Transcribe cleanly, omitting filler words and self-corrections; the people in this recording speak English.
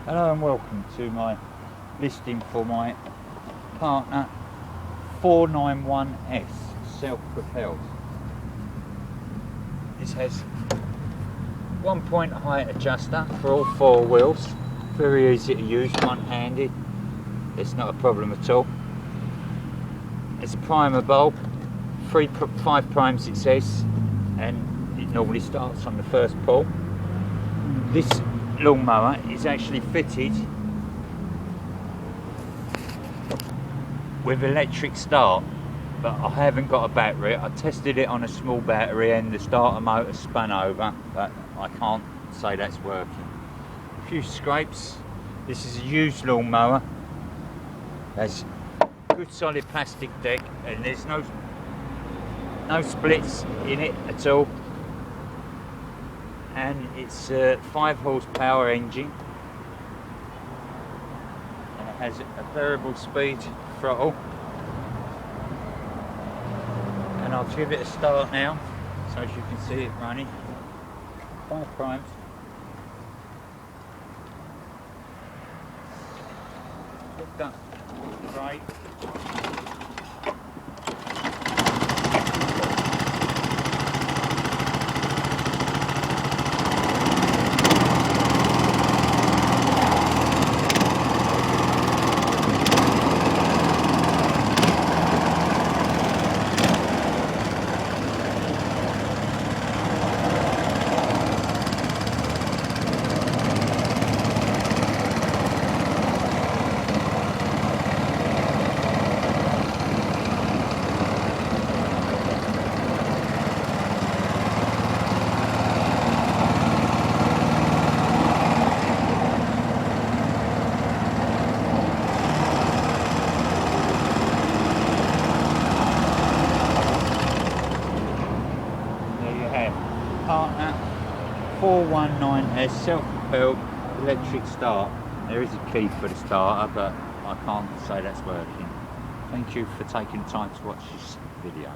Hello and welcome to my listing for my partner 491S self-propelled. This has 1-point height adjuster for all four wheels, very easy to use, one-handed, it's not a problem at all. It's a primer bulb, 5 primes it says, and it normally starts on the first pull. This lawnmower is actually fitted with electric start, but I haven't got a battery. I tested it on a small battery and the starter motor spun over, but I can't say that's working. A few scrapes. This is a used lawnmower. There's good solid plastic deck and there's no splits in it at all. And it's a 5 horsepower engine, and it has a variable speed throttle, and I'll give it a start now so as you can see it running. 5 primes. Lift up brake. Partner 419S self-propelled electric start. There is a key for the starter, but I can't say that's working. Thank you for taking the time to watch this video.